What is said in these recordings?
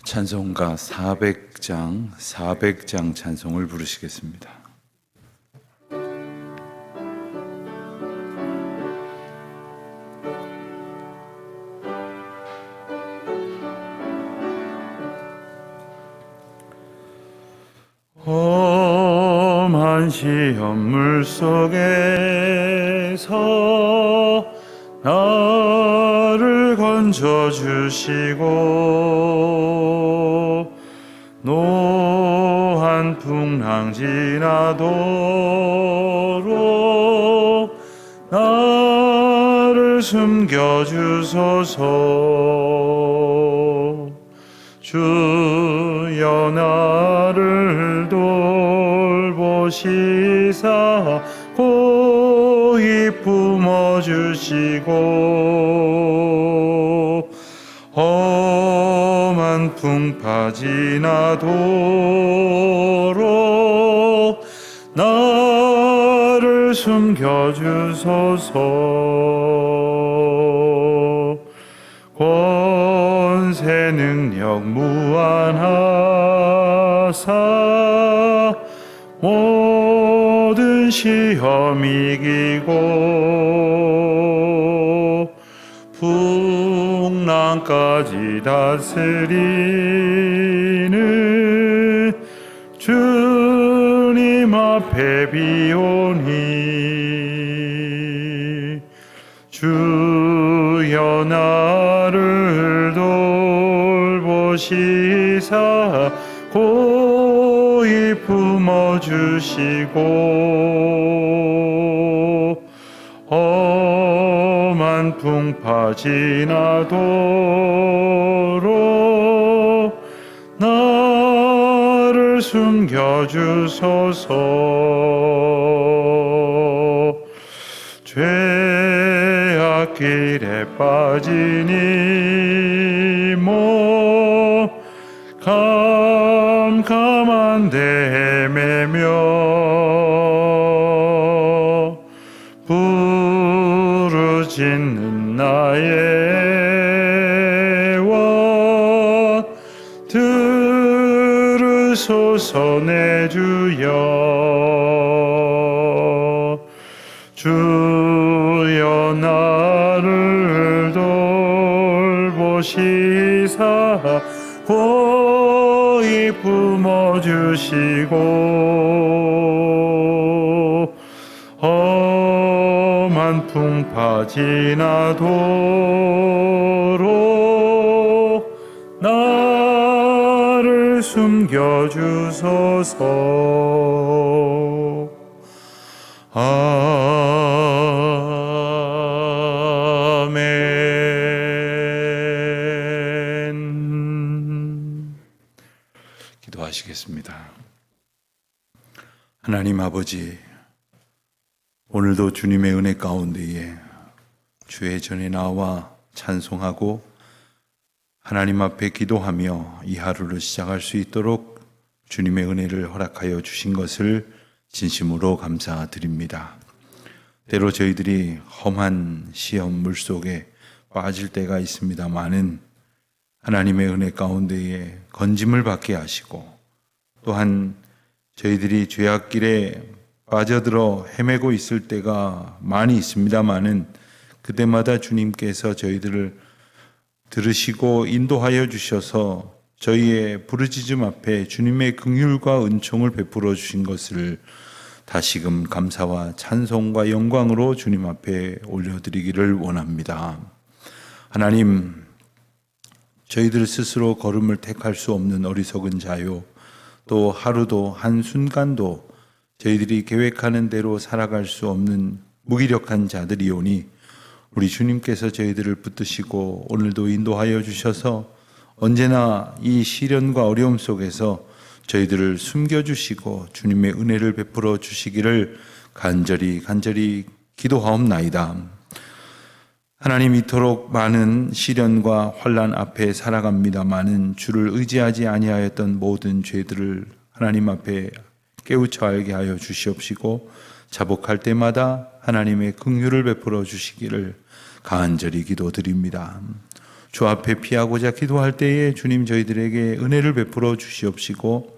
찬송가 400장 찬송을 부르시겠습니다. 험한 시험물 속에서 나를 건져주시고 노한 풍랑 지나도록 나를 숨겨주소서. 주여 나를 돌보시사 고이 품어주시고 험한 풍파 지나도록 나를 숨겨주소서. 권세 능력 무한하사 모든 시험 이기고 풍랑까지 다스리는 주님 앞에 비오니 주여 나를 돌보시사 고이 품어주시고 험한 풍파 지나도록 나를 숨겨주소서. 죄악 길에 빠진 이몸 캄캄한 데 헤매며 부르짖는 나의 원 들으소서. 내 주여 주여 나를 돌보시사 고이 품어주시고 험한 풍파 지나도록 나를 숨겨주소서. 아멘. 기도하시겠습니다. 하나님 아버지, 오늘도 주님의 은혜 가운데에 주의 전에 나와 찬송하고 하나님 앞에 기도하며 이 하루를 시작할 수 있도록 주님의 은혜를 허락하여 주신 것을 진심으로 감사드립니다. 때로 저희들이 험한 시험 물속에 빠질 때가 있습니다마는 하나님의 은혜 가운데에 건짐을 받게 하시고 또한 저희들이 죄악길에 빠져들어 헤매고 있을 때가 많이 있습니다마는 그때마다 주님께서 저희들을 들으시고 인도하여 주셔서 저희의 부르짖음 앞에 주님의 긍휼과 은총을 베풀어 주신 것을 다시금 감사와 찬송과 영광으로 주님 앞에 올려드리기를 원합니다. 하나님, 저희들 스스로 걸음을 택할 수 없는 어리석은 자요, 또 하루도 한순간도 저희들이 계획하는 대로 살아갈 수 없는 무기력한 자들이오니 우리 주님께서 저희들을 붙드시고 오늘도 인도하여 주셔서 언제나 이 시련과 어려움 속에서 저희들을 숨겨주시고 주님의 은혜를 베풀어 주시기를 간절히 기도하옵나이다. 하나님, 이토록 많은 시련과 환난 앞에 살아갑니다마는 주를 의지하지 아니하였던 모든 죄들을 하나님 앞에 깨우쳐 알게 하여 주시옵시고 자복할 때마다 하나님의 긍휼을 베풀어 주시기를 간절히 기도드립니다. 주 앞에 피하고자 기도할 때에 주님 저희들에게 은혜를 베풀어 주시옵시고,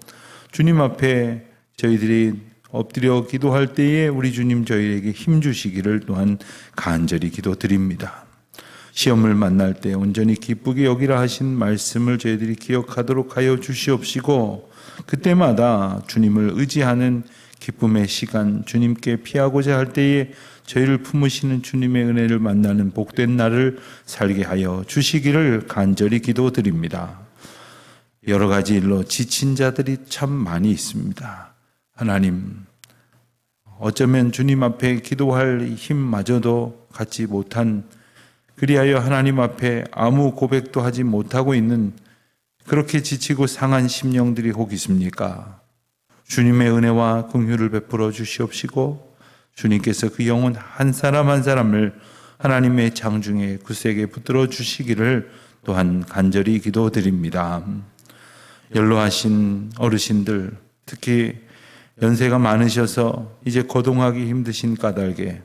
주님 앞에 저희들이 엎드려 기도할 때에 우리 주님 저희에게 힘 주시기를 또한 간절히 기도드립니다. 시험을 만날 때 온전히 기쁘게 여기라 하신 말씀을 저희들이 기억하도록 하여 주시옵시고, 그때마다 주님을 의지하는 기쁨의 시간, 주님께 피하고자 할 때에 저희를 품으시는 주님의 은혜를 만나는 복된 날을 살게 하여 주시기를 간절히 기도드립니다. 여러 가지 일로 지친 자들이 참 많이 있습니다. 하나님, 어쩌면 주님 앞에 기도할 힘마저도 갖지 못한, 그리하여 하나님 앞에 아무 고백도 하지 못하고 있는 그렇게 지치고 상한 심령들이 혹 있습니까? 주님의 은혜와 긍휼을 베풀어 주시옵시고, 주님께서 그 영혼 한 사람 한 사람을 하나님의 장중에 굳세게 붙들어 주시기를 또한 간절히 기도드립니다. 연로하신 어르신들, 특히 연세가 많으셔서 이제 거동하기 힘드신 까닭에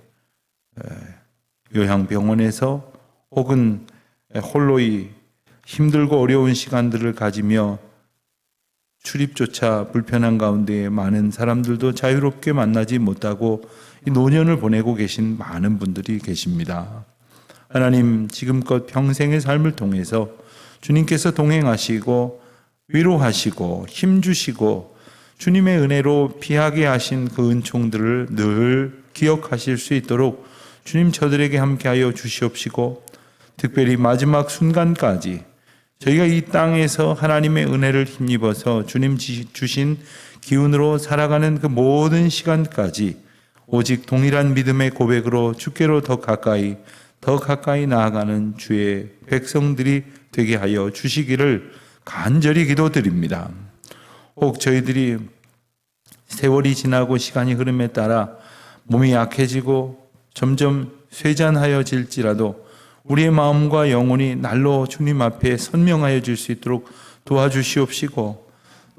요양병원에서 혹은 홀로이 힘들고 어려운 시간들을 가지며 출입조차 불편한 가운데 많은 사람들도 자유롭게 만나지 못하고 이 노년을 보내고 계신 많은 분들이 계십니다. 하나님, 지금껏 평생의 삶을 통해서 주님께서 동행하시고 위로하시고 힘주시고 주님의 은혜로 피하게 하신 그 은총들을 늘 기억하실 수 있도록 주님 저들에게 함께하여 주시옵시고, 특별히 마지막 순간까지 저희가 이 땅에서 하나님의 은혜를 힘입어서 주님 주신 기운으로 살아가는 그 모든 시간까지 오직 동일한 믿음의 고백으로 주께로 더 가까이 나아가는 주의 백성들이 되게 하여 주시기를 간절히 기도드립니다. 혹 저희들이 세월이 지나고 시간이 흐름에 따라 몸이 약해지고 점점 쇠잔하여질지라도 우리의 마음과 영혼이 날로 주님 앞에 선명하여 질 수 있도록 도와주시옵시고,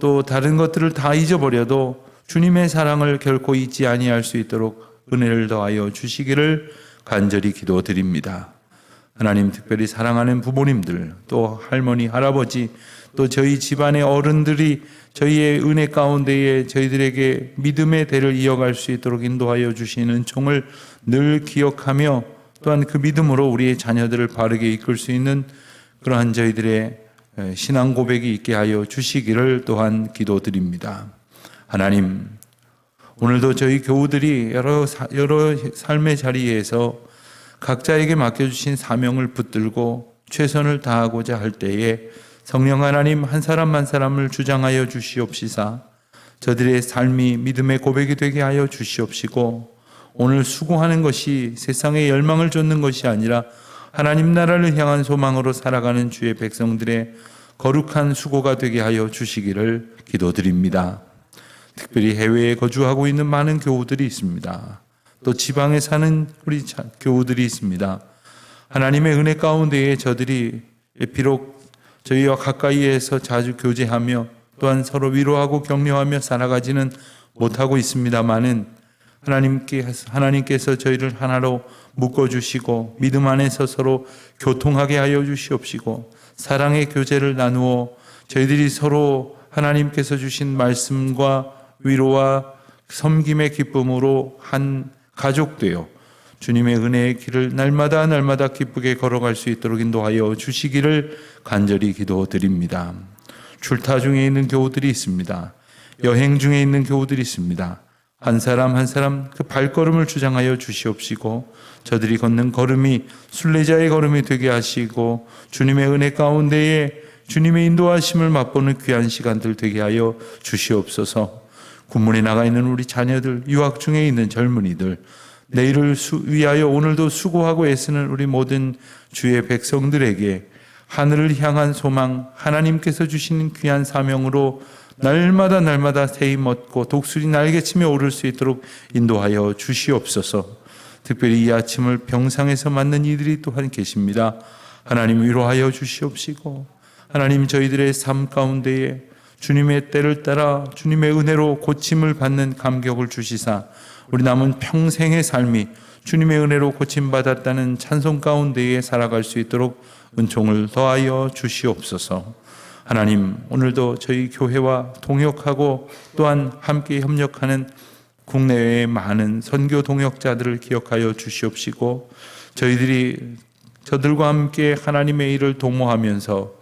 또 다른 것들을 다 잊어버려도 주님의 사랑을 결코 잊지 아니할 수 있도록 은혜를 더하여 주시기를 간절히 기도드립니다. 하나님, 특별히 사랑하는 부모님들, 또 할머니, 할아버지, 또 저희 집안의 어른들이 저희의 은혜 가운데에 저희들에게 믿음의 대를 이어갈 수 있도록 인도하여 주시는 은총을 늘 기억하며, 또한 그 믿음으로 우리의 자녀들을 바르게 이끌 수 있는 그러한 저희들의 신앙 고백이 있게 하여 주시기를 또한 기도드립니다. 하나님, 오늘도 저희 교우들이 여러 삶의 자리에서 각자에게 맡겨주신 사명을 붙들고 최선을 다하고자 할 때에 성령 하나님 한 사람 한 사람을 주장하여 주시옵시사 저들의 삶이 믿음의 고백이 되게 하여 주시옵시고, 오늘 수고하는 것이 세상의 열망을 좇는 것이 아니라 하나님 나라를 향한 소망으로 살아가는 주의 백성들의 거룩한 수고가 되게 하여 주시기를 기도드립니다. 특별히 해외에 거주하고 있는 많은 교우들이 있습니다. 또 지방에 사는 우리 교우들이 있습니다. 하나님의 은혜 가운데에 저들이 비록 저희와 가까이에서 자주 교제하며 또한 서로 위로하고 격려하며 살아가지는 못하고 있습니다마는 하나님께서 저희를 하나로 묶어주시고 믿음 안에서 서로 교통하게 하여 주시옵시고, 사랑의 교제를 나누어 저희들이 서로 하나님께서 주신 말씀과 위로와 섬김의 기쁨으로 한 가족 되어 주님의 은혜의 길을 날마다 기쁘게 걸어갈 수 있도록 인도하여 주시기를 간절히 기도드립니다. 출타 중에 있는 교우들이 있습니다. 여행 중에 있는 교우들이 있습니다. 한 사람 한 사람 그 발걸음을 주장하여 주시옵시고, 저들이 걷는 걸음이 순례자의 걸음이 되게 하시고 주님의 은혜 가운데에 주님의 인도하심을 맛보는 귀한 시간들 되게 하여 주시옵소서. 군문에 나가 있는 우리 자녀들, 유학 중에 있는 젊은이들, 내일을 위하여 오늘도 수고하고 애쓰는 우리 모든 주의 백성들에게 하늘을 향한 소망, 하나님께서 주시는 귀한 사명으로 날마다 새 힘 얻고 독수리 날개치며 오를 수 있도록 인도하여 주시옵소서. 특별히 이 아침을 병상에서 맞는 이들이 또한 계십니다. 하나님 위로하여 주시옵시고, 하나님 저희들의 삶 가운데에 주님의 때를 따라 주님의 은혜로 고침을 받는 감격을 주시사 우리 남은 평생의 삶이 주님의 은혜로 고침받았다는 찬송 가운데에 살아갈 수 있도록 은총을 더하여 주시옵소서. 하나님, 오늘도 저희 교회와 동역하고 또한 함께 협력하는 국내외의 많은 선교 동역자들을 기억하여 주시옵시고, 저들과 함께 하나님의 일을 도모하면서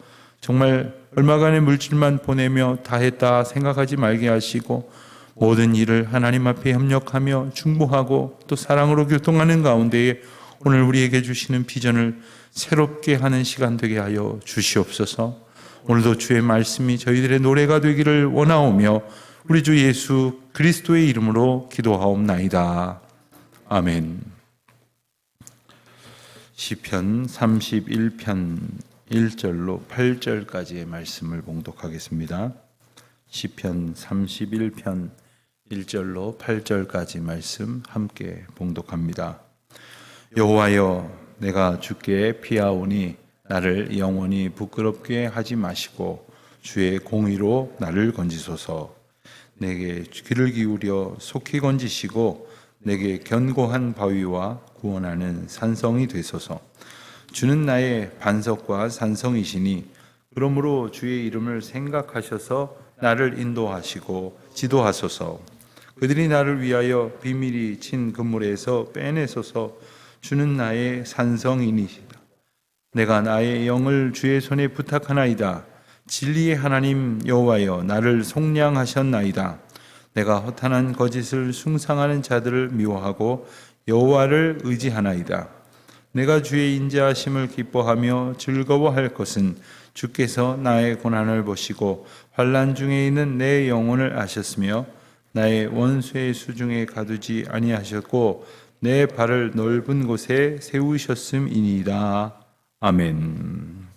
정말 얼마간의 물질만 보내며 다 했다 생각하지 말게 하시고, 모든 일을 하나님 앞에 협력하며 중보하고 또 사랑으로 교통하는 가운데에 오늘 우리에게 주시는 비전을 새롭게 하는 시간 되게 하여 주시옵소서. 오늘도 주의 말씀이 저희들의 노래가 되기를 원하오며 우리 주 예수 그리스도의 이름으로 기도하옵나이다. 아멘. 시편 31편 1절로 8절까지의 말씀을 봉독하겠습니다. 시편 31편 1절로 8절까지 말씀 함께 봉독합니다. 여호와여, 내가 주께 피하오니 나를 영원히 부끄럽게 하지 마시고 주의 공의로 나를 건지소서. 내게 귀를 기울여 속히 건지시고 내게 견고한 바위와 구원하는 산성이 되소서. 주는 나의 반석과 산성이시니 그러므로 주의 이름을 생각하셔서 나를 인도하시고 지도하소서. 그들이 나를 위하여 비밀히 친 그물에서 빼내소서. 주는 나의 산성이니시다. 내가 나의 영을 주의 손에 부탁하나이다. 진리의 하나님 여호와여, 나를 속량하셨나이다. 내가 허탄한 거짓을 숭상하는 자들을 미워하고 여호와를 의지하나이다. 내가 주의 인자하심을 기뻐하며 즐거워할 것은 주께서 나의 고난을 보시고 환난 중에 있는 내 영혼을 아셨으며 나의 원수의 수중에 가두지 아니하셨고 내 발을 넓은 곳에 세우셨음이니이다. 아멘.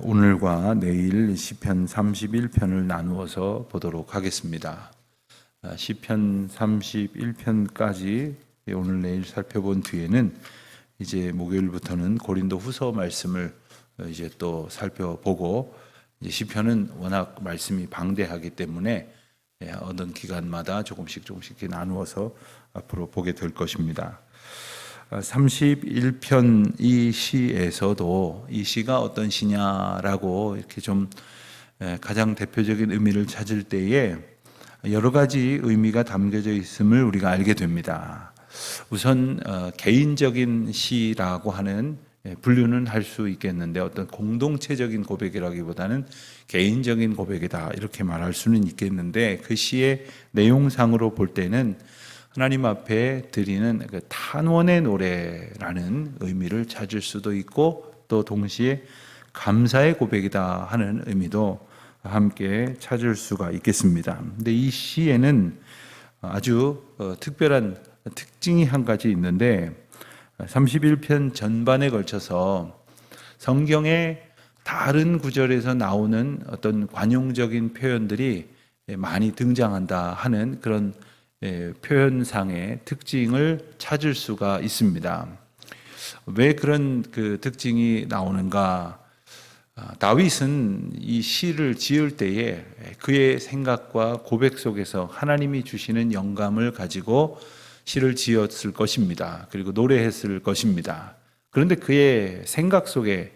오늘과 내일 시편 31편을 나누어서 보도록 하겠습니다. 시편 31편까지 오늘 내일 살펴본 뒤에는 이제 목요일부터는 고린도 후서 말씀을 이제 또 살펴보고, 이제 시편은 워낙 말씀이 방대하기 때문에 어떤 기간마다 조금씩 나누어서 앞으로 보게 될 것입니다. 31편 이 시에서도 이 시가 어떤 시냐라고 이렇게 좀 가장 대표적인 의미를 찾을 때에 여러 가지 의미가 담겨져 있음을 우리가 알게 됩니다. 우선 개인적인 시라고 하는 분류는 할 수 있겠는데, 어떤 공동체적인 고백이라기보다는 개인적인 고백이다 이렇게 말할 수는 있겠는데, 그 시의 내용상으로 볼 때는 하나님 앞에 드리는 그 탄원의 노래라는 의미를 찾을 수도 있고, 또 동시에 감사의 고백이다 하는 의미도 함께 찾을 수가 있겠습니다. 근데 이 시에는 아주 특별한 특징이 한 가지 있는데, 31편 전반에 걸쳐서 성경의 다른 구절에서 나오는 어떤 관용적인 표현들이 많이 등장한다 하는 그런 표현상의 특징을 찾을 수가 있습니다. 왜 그런 그 특징이 나오는가? 다윗은 이 시를 지을 때에 그의 생각과 고백 속에서 하나님이 주시는 영감을 가지고 시를 지었을 것입니다. 그리고 노래했을 것입니다. 그런데 그의 생각 속에,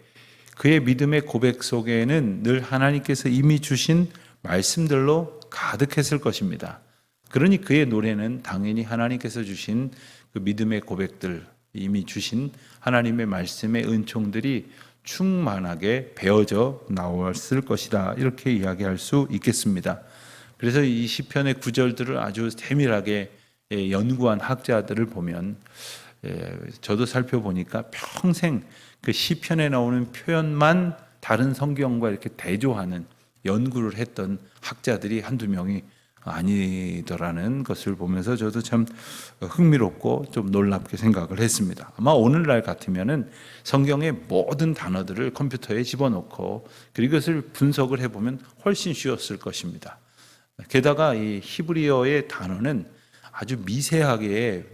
그의 믿음의 고백 속에는 늘 하나님께서 이미 주신 말씀들로 가득했을 것입니다. 그러니 그의 노래는 당연히 하나님께서 주신 그 믿음의 고백들, 이미 주신 하나님의 말씀의 은총들이 충만하게 배어져 나왔을 것이다, 이렇게 이야기할 수 있겠습니다. 그래서 이 시편의 구절들을 아주 세밀하게 연구한 학자들을 보면, 저도 살펴보니까 평생 그 시편에 나오는 표현만 다른 성경과 이렇게 대조하는 연구를 했던 학자들이 한두 명이 아니더라는 것을 보면서 저도 참 흥미롭고 좀 놀랍게 생각을 했습니다. 아마 오늘날 같으면은 성경의 모든 단어들을 컴퓨터에 집어넣고 그리고 그것을 분석을 해보면 훨씬 쉬웠을 것입니다. 게다가 이 히브리어의 단어는 아주 미세하게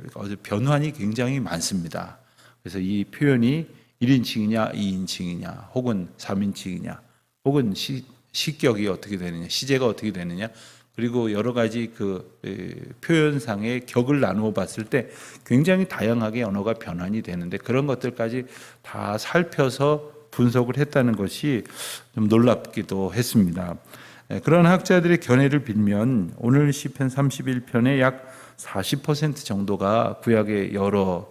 변환이 굉장히 많습니다. 그래서 이 표현이 1인칭이냐 2인칭이냐 혹은 3인칭이냐 혹은 시격이 어떻게 되느냐, 시제가 어떻게 되느냐, 그리고 여러 가지 표현상의 격을 나누어 봤을 때 굉장히 다양하게 언어가 변환이 되는데 그런 것들까지 다 살펴서 분석을 했다는 것이 좀 놀랍기도 했습니다. 그런 학자들의 견해를 빌면 오늘 시편 31편의 약 40% 정도가 구약의 여러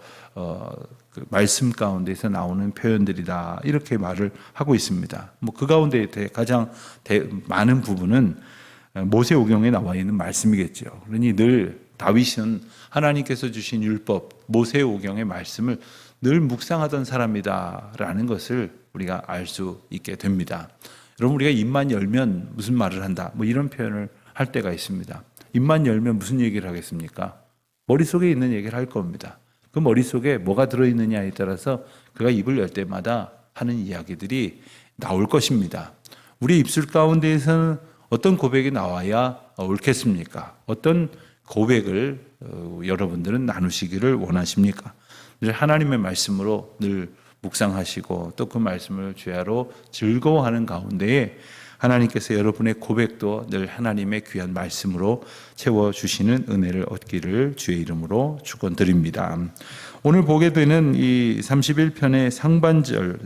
말씀 가운데서 나오는 표현들이다 이렇게 말을 하고 있습니다. 그 가운데 가장 많은 부분은 모세오경에 나와 있는 말씀이겠죠. 그러니 늘 다윗은 하나님께서 주신 율법 모세오경의 말씀을 늘 묵상하던 사람이다라는 것을 우리가 알 수 있게 됩니다. 여러분 우리가 입만 열면 무슨 말을 한다 이런 표현을 할 때가 있습니다. 입만 열면 무슨 얘기를 하겠습니까? 머릿속에 있는 얘기를 할 겁니다. 그 머릿속에 뭐가 들어있느냐에 따라서 그가 입을 열 때마다 하는 이야기들이 나올 것입니다. 우리 입술 가운데에서는 어떤 고백이 나와야 옳겠습니까? 어떤 고백을 여러분들은 나누시기를 원하십니까? 늘 하나님의 말씀으로 늘 묵상하시고 또 그 말씀을 주야로 즐거워하는 가운데에 하나님께서 여러분의 고백도 늘 하나님의 귀한 말씀으로 채워주시는 은혜를 얻기를 주의 이름으로 축원드립니다. 오늘 보게 되는 이 31편의 상반절,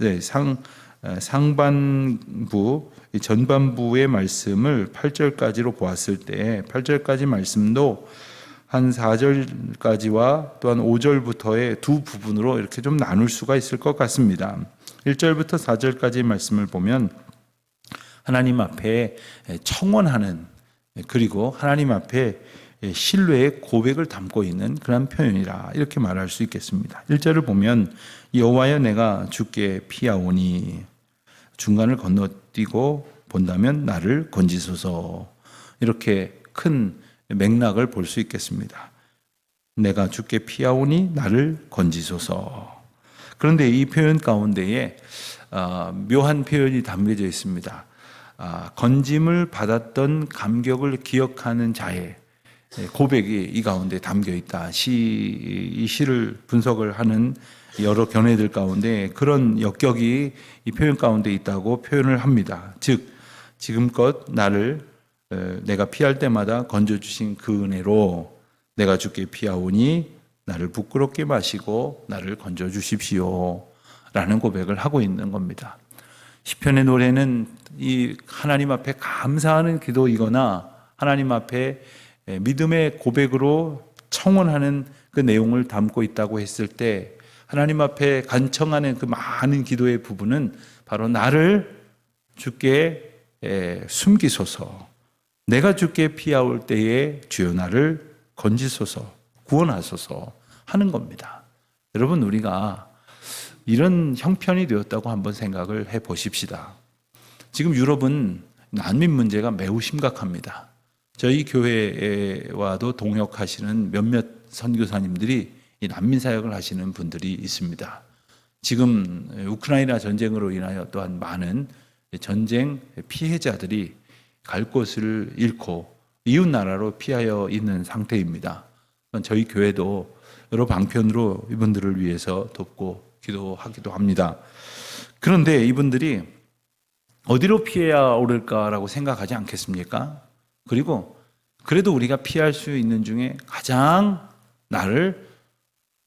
상반부, 전반부의 말씀을 8절까지로 보았을 때 8절까지 말씀도 한 4절까지와 또한 5절부터의 두 부분으로 이렇게 좀 나눌 수가 있을 것 같습니다. 1절부터 4절까지의 말씀을 보면 하나님 앞에 청원하는 그리고 하나님 앞에 신뢰의 고백을 담고 있는 그런 표현이라 이렇게 말할 수 있겠습니다. 1절을 보면 여호와여 내가 주께 피하오니 중간을 건너뛰고 본다면 나를 건지소서 이렇게 큰 맥락을 볼 수 있겠습니다. 내가 주께 피하오니 나를 건지소서. 그런데 이 표현 가운데에 묘한 표현이 담겨져 있습니다. 건짐을 받았던 감격을 기억하는 자의 고백이 이 가운데 담겨 있다. 이 시를 분석을 하는 여러 견해들 가운데 그런 역격이 이 표현 가운데 있다고 표현을 합니다. 즉 지금껏 내가 피할 때마다 건져주신 그 은혜로 내가 주께 피하오니 나를 부끄럽게 마시고 나를 건져주십시오 라는 고백을 하고 있는 겁니다. 시편의 노래는 이 하나님 앞에 감사하는 기도이거나 하나님 앞에 믿음의 고백으로 청원하는 그 내용을 담고 있다고 했을 때 하나님 앞에 간청하는 그 많은 기도의 부분은 바로 나를 주께 숨기소서, 내가 주께 피하올 때에 주여 나를 건지소서, 구원하소서 하는 겁니다. 여러분 우리가 이런 형편이 되었다고 한번 생각을 해 보십시다. 지금 유럽은 난민 문제가 매우 심각합니다. 저희 교회와도 동역하시는 몇몇 선교사님들이 이 난민 사역을 하시는 분들이 있습니다. 지금 우크라이나 전쟁으로 인하여 또한 많은 전쟁 피해자들이 갈 곳을 잃고 이웃 나라로 피하여 있는 상태입니다. 저희 교회도 여러 방편으로 이분들을 위해서 돕고 기도하기도 합니다. 그런데 이분들이 어디로 피해야 옳을까라고 생각하지 않겠습니까? 그리고 그래도 우리가 피할 수 있는 중에 가장 나를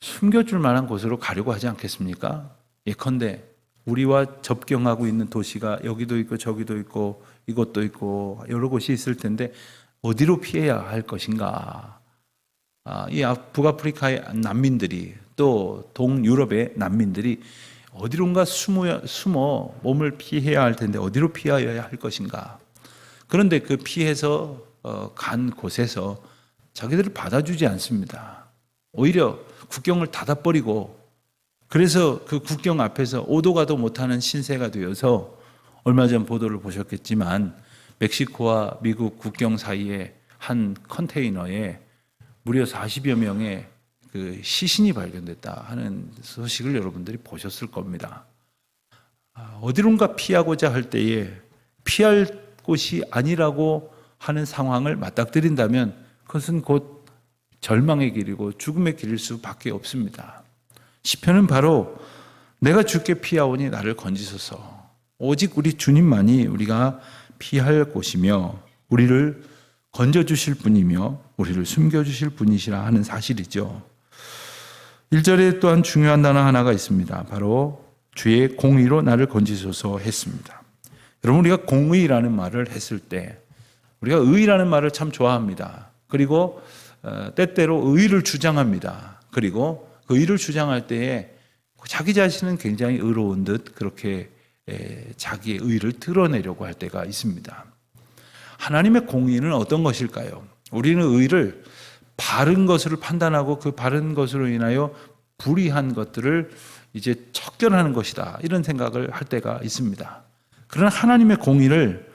숨겨줄 만한 곳으로 가려고 하지 않겠습니까? 예컨대 우리와 접경하고 있는 도시가 여기도 있고 저기도 있고 이것도 있고 여러 곳이 있을 텐데 어디로 피해야 할 것인가? 이 북아프리카의 난민들이 또 동유럽의 난민들이 어디론가 숨어 몸을 피해야 할 텐데 어디로 피하여야 할 것인가? 그런데 그 피해서 간 곳에서 자기들을 받아주지 않습니다. 오히려 국경을 닫아버리고 그래서 그 국경 앞에서 오도 가도 못하는 신세가 되어서 얼마 전 보도를 보셨겠지만 멕시코와 미국 국경 사이에 한 컨테이너에 무려 40여 명의 그 시신이 발견됐다 하는 소식을 여러분들이 보셨을 겁니다. 어디론가 피하고자 할 때에 피할 곳이 아니라고 하는 상황을 맞닥뜨린다면 그것은 곧 절망의 길이고 죽음의 길일 수밖에 없습니다. 시편은 바로 내가 주께 피하오니 나를 건지소서. 오직 우리 주님만이 우리가 피할 곳이며 우리를 건져주실 분이며 우리를 숨겨주실 분이시라 하는 사실이죠. 1절에 또한 중요한 단어 하나가 있습니다. 바로 주의 공의로 나를 건지소서 했습니다. 여러분, 우리가 공의라는 말을 했을 때 우리가 의라는 말을 참 좋아합니다. 그리고 때때로 의를 주장합니다. 그리고 그 의를 주장할 때에 자기 자신은 굉장히 의로운 듯 그렇게 자기의 의를 드러내려고 할 때가 있습니다. 하나님의 공의는 어떤 것일까요? 우리는 의를 바른 것으로 판단하고 그 바른 것으로 인하여 불의한 것들을 이제 척결하는 것이다, 이런 생각을 할 때가 있습니다. 그러나 하나님의 공의를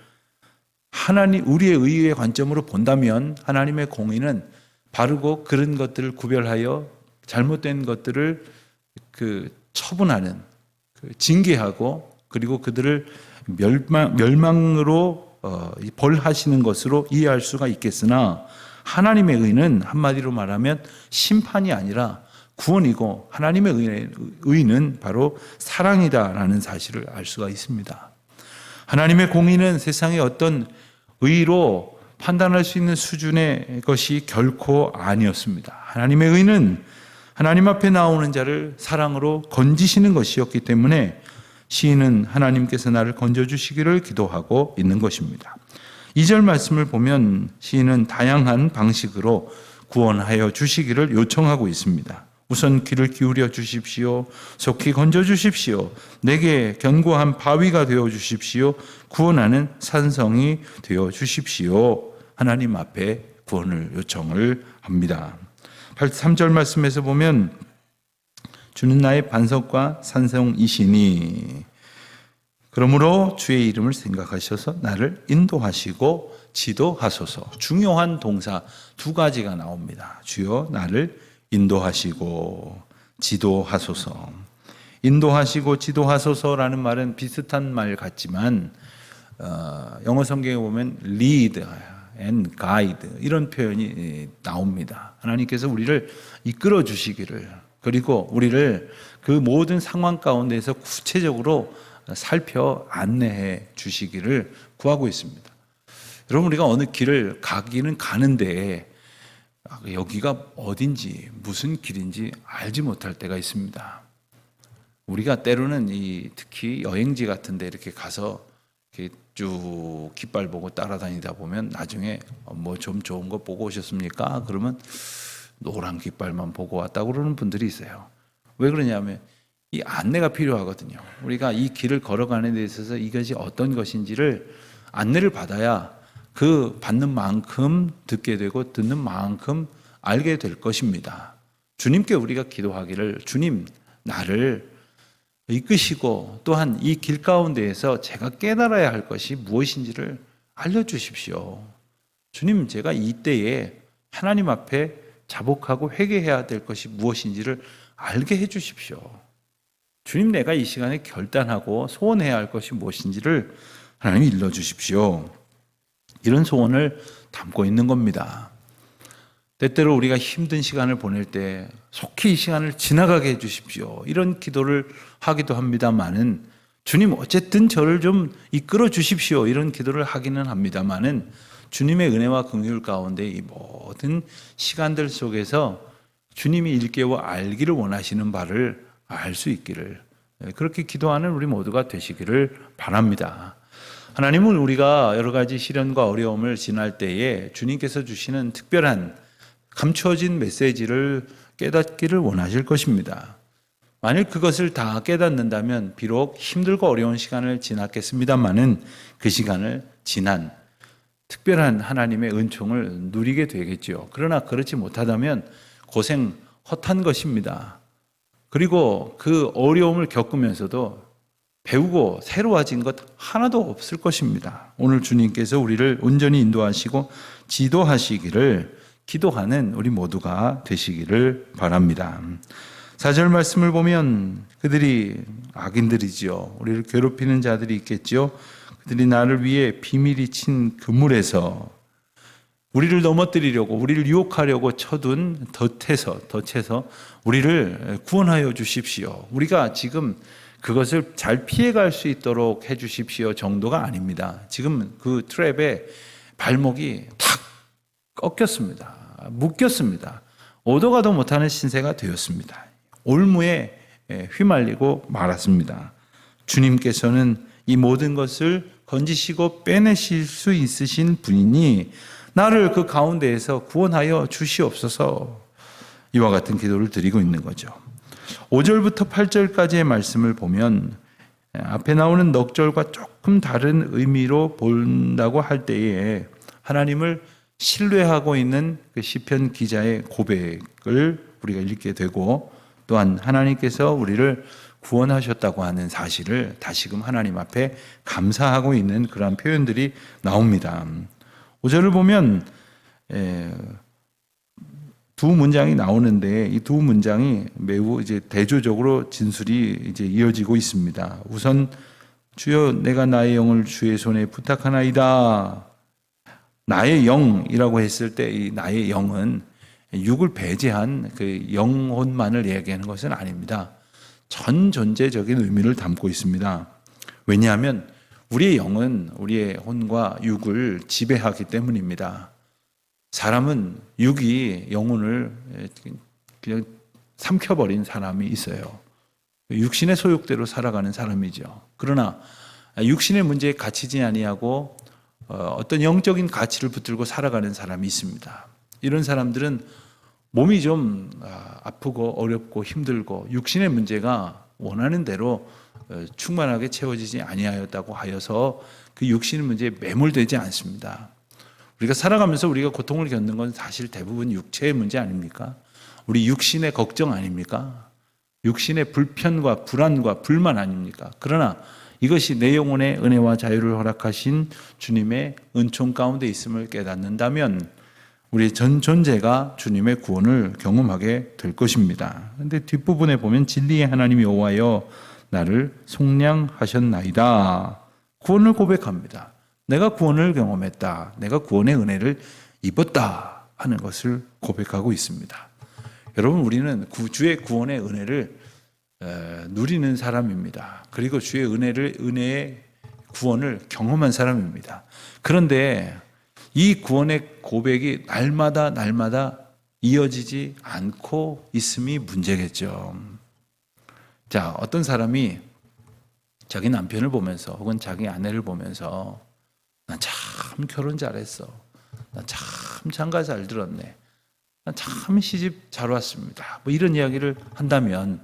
우리의 의의 관점으로 본다면 하나님의 공의는 바르고 그른 것들을 구별하여 잘못된 것들을 처분하는, 징계하고 그리고 그들을 멸망으로 벌하시는 것으로 이해할 수가 있겠으나, 하나님의 의는 한마디로 말하면 심판이 아니라 구원이고 하나님의 의는 바로 사랑이다라는 사실을 알 수가 있습니다. 하나님의 공의는 세상의 어떤 의로 판단할 수 있는 수준의 것이 결코 아니었습니다. 하나님의 의는 하나님 앞에 나오는 자를 사랑으로 건지시는 것이었기 때문에 시인은 하나님께서 나를 건져주시기를 기도하고 있는 것입니다. 2절 말씀을 보면 시인은 다양한 방식으로 구원하여 주시기를 요청하고 있습니다. 우선 귀를 기울여 주십시오. 속히 건져 주십시오. 내게 견고한 바위가 되어 주십시오. 구원하는 산성이 되어 주십시오. 하나님 앞에 구원을 요청을 합니다. 3절 말씀에서 보면 주는 나의 반석과 산성이시니 그러므로 주의 이름을 생각하셔서 나를 인도하시고 지도하소서. 중요한 동사 2가지가 나옵니다. 주여 나를 인도하시고 지도하소서. 인도하시고 지도하소서라는 말은 비슷한 말 같지만 영어 성경에 보면 lead and guide 이런 표현이 나옵니다. 하나님께서 우리를 이끌어 주시기를, 그리고 우리를 그 모든 상황 가운데서 구체적으로 살펴 안내해 주시기를 구하고 있습니다. 여러분, 우리가 어느 길을 가기는 가는데 여기가 어딘지 무슨 길인지 알지 못할 때가 있습니다. 우리가 때로는 특히 여행지 같은 데 이렇게 가서 이렇게 쭉 깃발 보고 따라다니다 보면 나중에 뭐 좀 좋은 거 보고 오셨습니까? 그러면 노란 깃발만 보고 왔다고 그러는 분들이 있어요. 왜 그러냐면 이 안내가 필요하거든요. 우리가 이 길을 걸어가는 데 있어서 이것이 어떤 것인지를 안내를 받아야 그 받는 만큼 듣게 되고 듣는 만큼 알게 될 것입니다. 주님께 우리가 기도하기를, 주님 나를 이끄시고 또한 이 길 가운데에서 제가 깨달아야 할 것이 무엇인지를 알려주십시오. 주님, 제가 이때에 하나님 앞에 자복하고 회개해야 될 것이 무엇인지를 알게 해주십시오. 주님, 내가 이 시간에 결단하고 소원해야 할 것이 무엇인지를 하나님 일러주십시오. 이런 소원을 담고 있는 겁니다. 때때로 우리가 힘든 시간을 보낼 때 속히 이 시간을 지나가게 해주십시오, 이런 기도를 하기도 합니다만은, 주님 어쨌든 저를 좀 이끌어 주십시오, 이런 기도를 하기는 합니다만은, 주님의 은혜와 긍휼 가운데 이 모든 시간들 속에서 주님이 일깨워 알기를 원하시는 바를 알 수 있기를, 그렇게 기도하는 우리 모두가 되시기를 바랍니다. 하나님은 우리가 여러 가지 시련과 어려움을 지날 때에 주님께서 주시는 특별한 감추어진 메시지를 깨닫기를 원하실 것입니다. 만일 그것을 다 깨닫는다면 비록 힘들고 어려운 시간을 지났겠습니다마는 그 시간을 지난 특별한 하나님의 은총을 누리게 되겠죠. 그러나 그렇지 못하다면 고생 헛한 것입니다. 그리고 그 어려움을 겪으면서도 배우고 새로워진 것 하나도 없을 것입니다. 오늘 주님께서 우리를 온전히 인도하시고 지도하시기를 기도하는 우리 모두가 되시기를 바랍니다. 4절 말씀을 보면 그들이 악인들이지요. 우리를 괴롭히는 자들이 있겠지요. 그들이 나를 위해 비밀이 친 그물에서 우리를 넘어뜨리려고, 우리를 유혹하려고 쳐둔 덫에서 우리를 구원하여 주십시오. 우리가 지금 그것을 잘 피해갈 수 있도록 해 주십시오 정도가 아닙니다. 지금 그 트랩에 발목이 탁 꺾였습니다. 묶였습니다. 오도 가도 못하는 신세가 되었습니다. 올무에 휘말리고 말았습니다. 주님께서는 이 모든 것을 건지시고 빼내실 수 있으신 분이니 나를 그 가운데에서 구원하여 주시옵소서. 이와 같은 기도를 드리고 있는 거죠. 5절부터 8절까지의 말씀을 보면 앞에 나오는 넉 절과 조금 다른 의미로 본다고 할 때에 하나님을 신뢰하고 있는 그 시편 기자의 고백을 우리가 읽게 되고, 또한 하나님께서 우리를 구원하셨다고 하는 사실을 다시금 하나님 앞에 감사하고 있는 그러한 표현들이 나옵니다. 5절을 보면 두 문장이 나오는데 이 두 문장이 매우 이제 대조적으로 진술이 이제 이어지고 있습니다. 우선 주여 내가 나의 영을 주의 손에 부탁하나이다. 나의 영이라고 했을 때 이 나의 영은 육을 배제한 그 영혼만을 얘기하는 것은 아닙니다. 전 존재적인 의미를 담고 있습니다. 왜냐하면 우리의 영은 우리의 혼과 육을 지배하기 때문입니다. 사람은 육이 영혼을 그냥 삼켜버린 사람이 있어요. 육신의 소욕대로 살아가는 사람이죠. 그러나 육신의 문제에 갇히지 아니하고 어떤 영적인 가치를 붙들고 살아가는 사람이 있습니다. 이런 사람들은 몸이 좀 아프고 어렵고 힘들고 육신의 문제가 원하는 대로 충만하게 채워지지 아니하였다고 하여서 그 육신의 문제에 매몰되지 않습니다. 우리가 살아가면서 우리가 고통을 겪는 건 사실 대부분 육체의 문제 아닙니까? 우리 육신의 걱정 아닙니까? 육신의 불편과 불안과 불만 아닙니까? 그러나 이것이 내 영혼의 은혜와 자유를 허락하신 주님의 은총 가운데 있음을 깨닫는다면 우리 전 존재가 주님의 구원을 경험하게 될 것입니다. 그런데 뒷부분에 보면 진리의 하나님 여호와여 나를 속량하셨나이다. 구원을 고백합니다. 내가 구원을 경험했다. 내가 구원의 은혜를 입었다 하는 것을 고백하고 있습니다. 여러분, 우리는 주의 구원의 은혜를 누리는 사람입니다. 그리고 주의 은혜의 구원을 경험한 사람입니다. 그런데 이 구원의 고백이 날마다 이어지지 않고 있음이 문제겠죠. 자, 어떤 사람이 자기 남편을 보면서 혹은 자기 아내를 보면서 난 참 결혼 잘했어. 난 참 장가 잘 들었네. 난 참 시집 잘 왔습니다. 뭐 이런 이야기를 한다면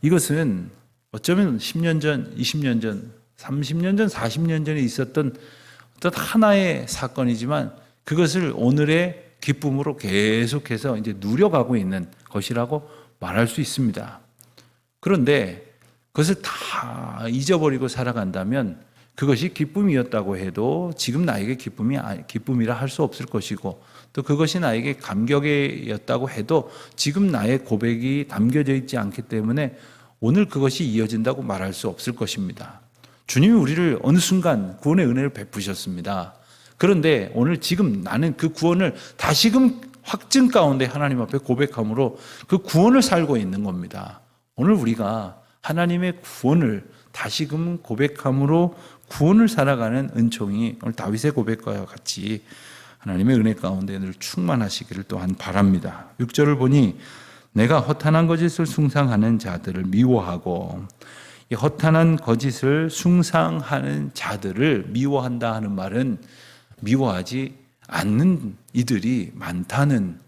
이것은 어쩌면 10년 전, 20년 전, 30년 전, 40년 전에 있었던 어떤 하나의 사건이지만 그것을 오늘의 기쁨으로 계속해서 이제 누려가고 있는 것이라고 말할 수 있습니다. 그런데 그것을 다 잊어버리고 살아간다면 그것이 기쁨이었다고 해도 지금 나에게 기쁨이라 할 수 없을 것이고, 또 그것이 나에게 감격이었다고 해도 지금 나의 고백이 담겨져 있지 않기 때문에 오늘 그것이 이어진다고 말할 수 없을 것입니다. 주님이 우리를 어느 순간 구원의 은혜를 베푸셨습니다. 그런데 오늘 지금 나는 그 구원을 다시금 확증 가운데 하나님 앞에 고백함으로 그 구원을 살고 있는 겁니다. 오늘 우리가 하나님의 구원을 다시금 고백함으로 구원을 살아가는 은총이 오늘 다윗의 고백과 같이 하나님의 은혜 가운데 늘 충만하시기를 또한 바랍니다. 6절을 보니 내가 허탄한 거짓을 숭상하는 자들을 미워하고, 이 허탄한 거짓을 숭상하는 자들을 미워한다 하는 말은 미워하지 않는 이들이 많다는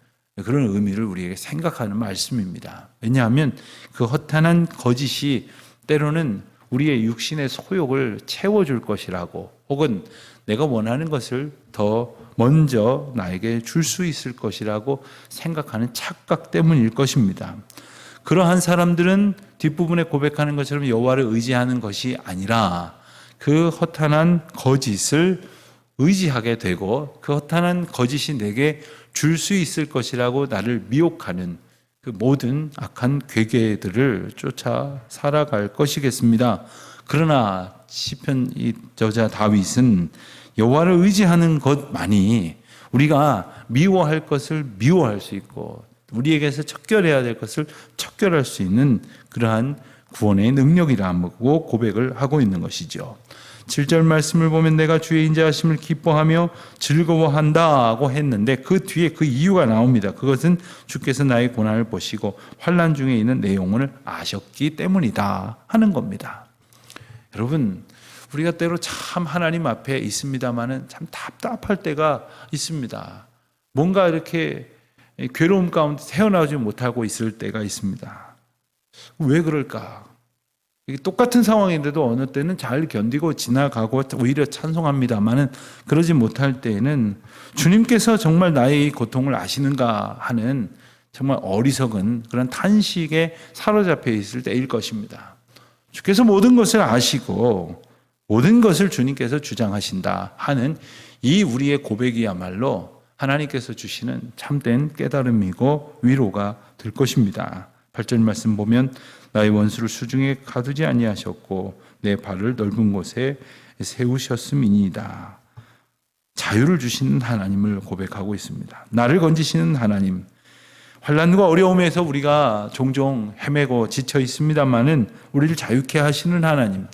그런 의미를 우리에게 생각하는 말씀입니다. 왜냐하면 그 허탄한 거짓이 때로는 우리의 육신의 소욕을 채워줄 것이라고, 혹은 내가 원하는 것을 더 먼저 나에게 줄 수 있을 것이라고 생각하는 착각 때문일 것입니다. 그러한 사람들은 뒷부분에 고백하는 것처럼 여호와를 의지하는 것이 아니라 그 허탄한 거짓을 의지하게 되고 그 허탄한 거짓이 내게 줄 수 있을 것이라고 나를 미혹하는 그 모든 악한 괴계들을 쫓아 살아갈 것이겠습니다. 그러나 시편 이 저자 다윗은 여호와를 의지하는 것만이 우리가 미워할 것을 미워할 수 있고 우리에게서 척결해야 될 것을 척결할 수 있는 그러한 구원의 능력이라고 고백을 하고 있는 것이죠. 7절 말씀을 보면 내가 주의 인자하심을 기뻐하며 즐거워한다고 했는데 그 뒤에 그 이유가 나옵니다. 그것은 주께서 나의 고난을 보시고 환난 중에 있는 내 영혼을 아셨기 때문이다 하는 겁니다. 여러분, 우리가 때로 참 하나님 앞에 있습니다마는 참 답답할 때가 있습니다. 뭔가 이렇게 괴로움 가운데 헤어나오지 못하고 있을 때가 있습니다. 왜 그럴까? 똑같은 상황인데도 어느 때는 잘 견디고 지나가고 오히려 찬송합니다마는 그러지 못할 때에는 주님께서 정말 나의 이 고통을 아시는가 하는 정말 어리석은 그런 탄식에 사로잡혀 있을 때일 것입니다. 주께서 모든 것을 아시고 모든 것을 주님께서 주장하신다 하는 이 우리의 고백이야말로 하나님께서 주시는 참된 깨달음이고 위로가 될 것입니다. 8절 말씀 보면 나의 원수를 수중에 가두지 아니하셨고 내 발을 넓은 곳에 세우셨음이니이다. 자유를 주시는 하나님을 고백하고 있습니다. 나를 건지시는 하나님, 환난과 어려움에서 우리가 종종 헤매고 지쳐 있습니다마는 우리를 자유케 하시는 하나님.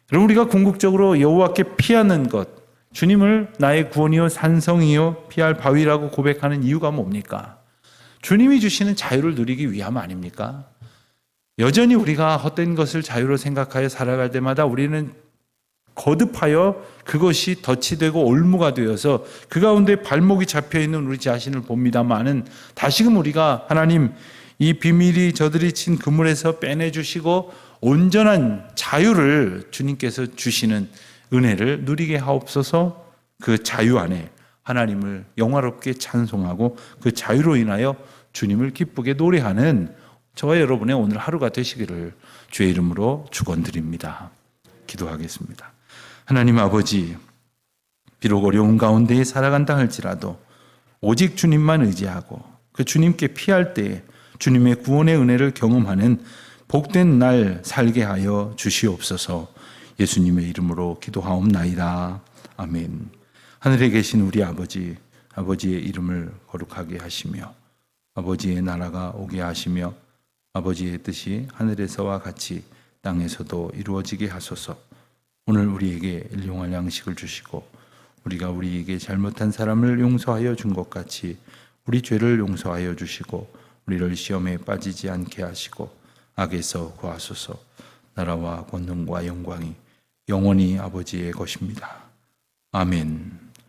그럼 우리가 궁극적으로 여호와께 피하는 것, 주님을 나의 구원이요 산성이요 피할 바위라고 고백하는 이유가 뭡니까? 주님이 주시는 자유를 누리기 위함 아닙니까? 여전히 우리가 헛된 것을 자유로 생각하여 살아갈 때마다 우리는 거듭하여 그것이 덫이 되고 올무가 되어서 그 가운데 발목이 잡혀있는 우리 자신을 봅니다마는 다시금 우리가 하나님 이 비밀이 저들이 친 그물에서 빼내주시고 온전한 자유를 주님께서 주시는 은혜를 누리게 하옵소서. 그 자유 안에 하나님을 영화롭게 찬송하고 그 자유로 인하여 주님을 기쁘게 노래하는 저와 여러분의 오늘 하루가 되시기를 주의 이름으로 축원드립니다. 기도하겠습니다. 하나님 아버지, 비록 어려운 가운데 살아간다 할지라도 오직 주님만 의지하고 그 주님께 피할 때에 주님의 구원의 은혜를 경험하는 복된 날 살게 하여 주시옵소서. 예수님의 이름으로 기도하옵나이다. 아멘. 하늘에 계신 우리 아버지, 아버지의 이름을 거룩하게 하시며 아버지의 나라가 오게 하시며 아버지의 뜻이 하늘에서와 같이 땅에서도 이루어지게 하소서. 오늘 우리에게 일용할 양식을 주시고 우리가 우리에게 잘못한 사람을 용서하여 준 것 같이 우리 죄를 용서하여 주시고 우리를 시험에 빠지지 않게 하시고 악에서 구하소서. 나라와 권능과 영광이 영원히 아버지의 것입니다. 아멘.